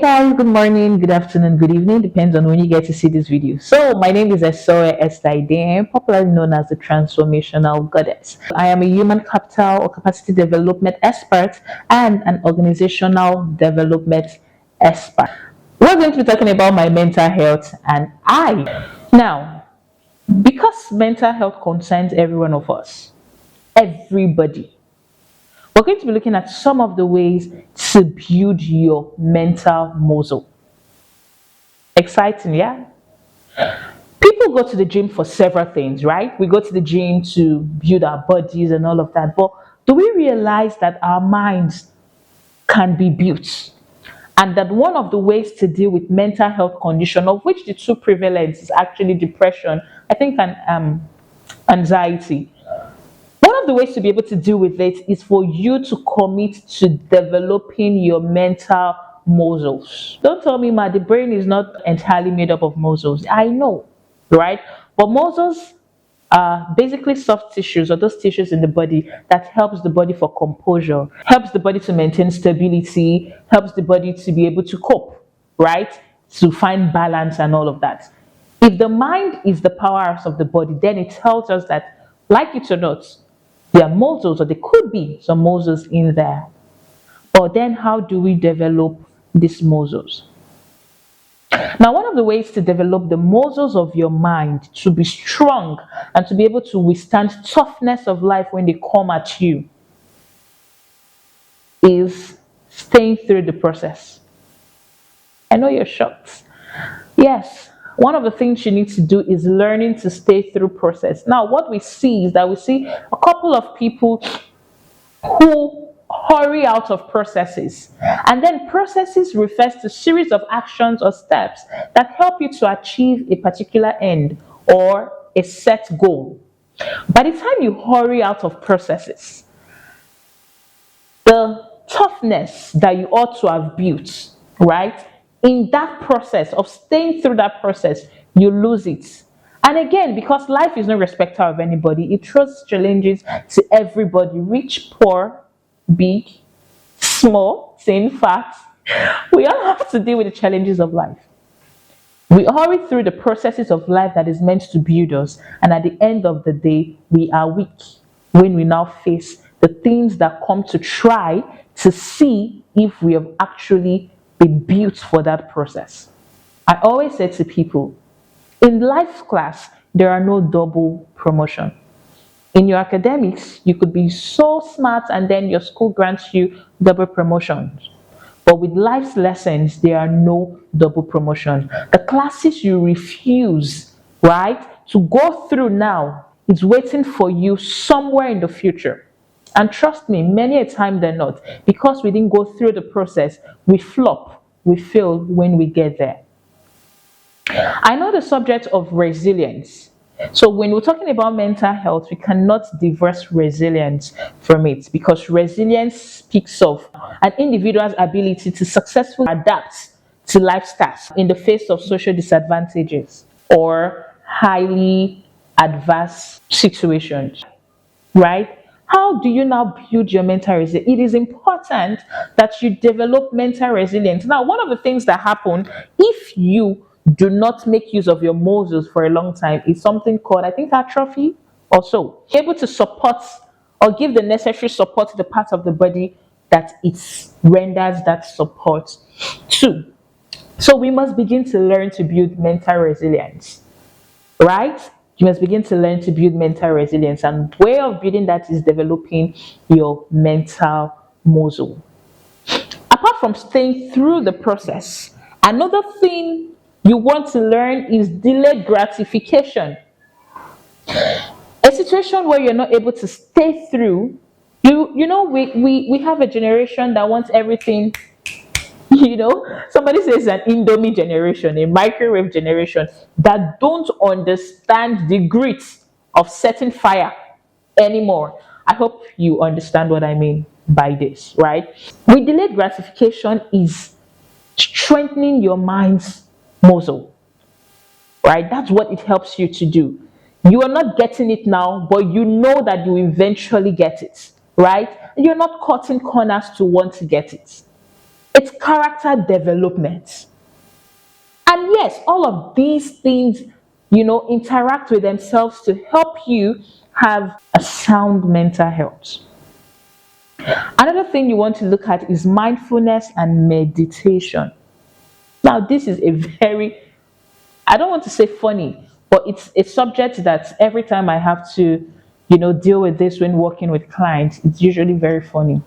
Guys, good morning, good afternoon, good evening, depends on when you get to see this video. So my name is Esohe Esther Idehen, popularly known as the Transformational Goddess. I am a human capital or capacity development expert and an organizational development expert. We're going to be talking about my mental health and I. Now, because mental health concerns every one of us, everybody, we're going to be looking at some of the ways to build your mental muscle. Exciting, yeah? People go to the gym for several things, right? We go to the gym to build our bodies and all of that. But do we realize that our minds can be built? And that one of the ways to deal with mental health condition, of which the two prevalent is actually depression, I think, and anxiety. One of the ways to be able to deal with it is for you to commit to developing your mental muscles. Don't tell me, ma, the brain is not entirely made up of muscles. I know, right? But muscles are basically soft tissues, or those tissues in the body that helps the body for composure, helps the body to maintain stability, helps the body to be able to cope, right? To find balance and all of that. If the mind is the powerhouse of the body, then it tells us that, like it or not, there are muscles, or there could be some muscles in there. But then how do we develop these muscles? Now, one of the ways to develop the muscles of your mind to be strong and to be able to withstand toughness of life when they come at you is staying through the process. I know you're shocked. Yes, one of the things you need to do is learning to stay through process. Now, what we see is that we see a couple of people who hurry out of processes. And then processes refers to series of actions or steps that help you to achieve a particular end or a set goal. By the time you hurry out of processes, the toughness that you ought to have built, right, in that process of staying through that process, you lose it. And again, because life is no respecter of anybody, it throws challenges to everybody, rich, poor, big, small, thin, fat. We all have to deal with the challenges of life. We hurry through the processes of life that is meant to build us, and at the end of the day, we are weak when we now face the things that come to try to see if we have actually been built for that process. I always say to people, in life class, there are no double promotion. In your academics, you could be so smart and then your school grants you double promotions. But with life's lessons, there are no double promotion. The classes you refuse, right, to go through now is waiting for you somewhere in the future. And trust me, many a time than not, because we didn't go through the process, we flop, we fail when we get there. I know the subject of resilience. So when we're talking about mental health, we cannot divorce resilience from it, because resilience speaks of an individual's ability to successfully adapt to lifestyles in the face of social disadvantages or highly adverse situations, right? How do you now build your mental resilience? It is important that you develop mental resilience. Now, one of the things that happen if you do not make use of your muscles for a long time is something called, I think, atrophy or so. Be able to support or give the necessary support to the part of the body that it renders that support to. So we must begin to learn to build mental resilience, right? You must begin to learn to build mental resilience, and way of building that is developing your mental muscle. Apart from staying through the process, another thing you want to learn is delayed gratification. A situation where you're not able to stay through, we have a generation that wants everything. Somebody says an Indomie generation, a microwave generation, that don't understand the grit of setting fire anymore. I hope you understand what I mean by this, right? With delayed gratification is strengthening your mind's muscle, right? That's what it helps you to do. You are not getting it now, but you know that you eventually get it, right? You're not cutting corners to want to get it. It's character development. And yes, all of these things, interact with themselves to help you have a sound mental health. Another thing you want to look at is mindfulness and meditation. Now, this is a very, I don't want to say funny, but it's a subject that every time I have to, deal with this when working with clients, it's usually very funny.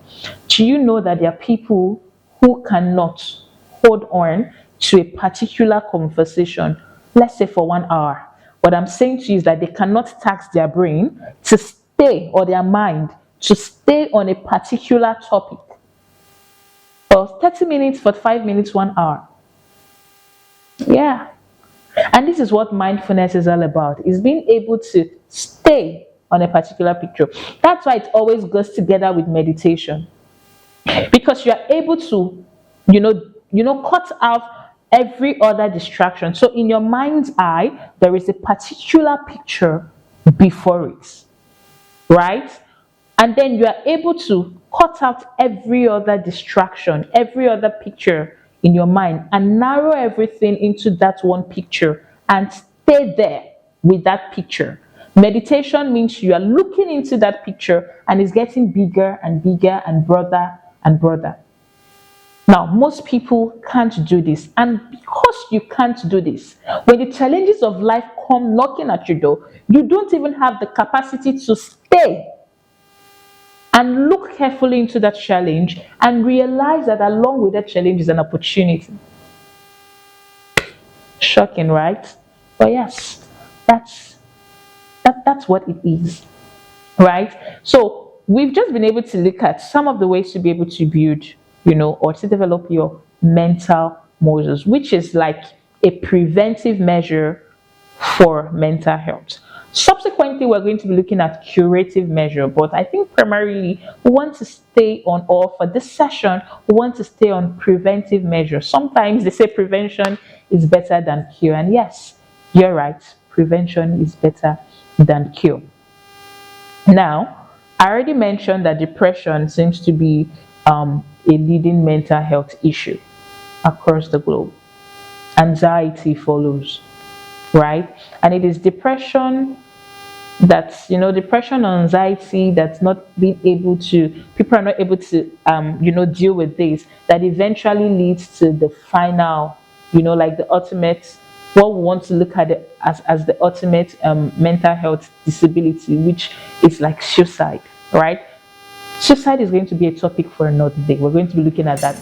Do you know that there are people who cannot hold on to a particular conversation, let's say for 1 hour? What I'm saying to you is that they cannot tax their brain to stay, or their mind to stay on a particular topic for 30 minutes, for 5 minutes, 1 hour. Yeah. And this is what mindfulness is all about, is being able to stay on a particular picture. That's why it always goes together with meditation. Because you are able to, cut out every other distraction. So in your mind's eye, there is a particular picture before it, right? And then you are able to cut out every other distraction, every other picture in your mind, and narrow everything into that one picture and stay there with that picture. Meditation means you are looking into that picture and it's getting bigger and bigger and broader and broader. Now, most people can't do this. And because you can't do this, when the challenges of life come knocking at your door, you don't even have the capacity to stay and look carefully into that challenge and realize that along with that challenge is an opportunity. Shocking, right? But yes, that's what it is, right? So we've just been able to look at some of the ways to be able to build, or to develop your mental muscles, which is like a preventive measure for mental health. Subsequently, we're going to be looking at curative measure, but I think primarily we want to stay on, or for this session, we want to stay on preventive measure. Sometimes they say prevention is better than cure, and yes, you're right, prevention is better than cure. Now, I already mentioned that depression seems to be a leading mental health issue across the globe. Anxiety follows, right? And it is depression that's, depression or anxiety that's not being able to, people are not able to, deal with this, that eventually leads to the final, like the ultimate, what we want to look at it as the ultimate mental health disability, which is like suicide, right? Suicide is going to be a topic for another day. We're going to be looking at that.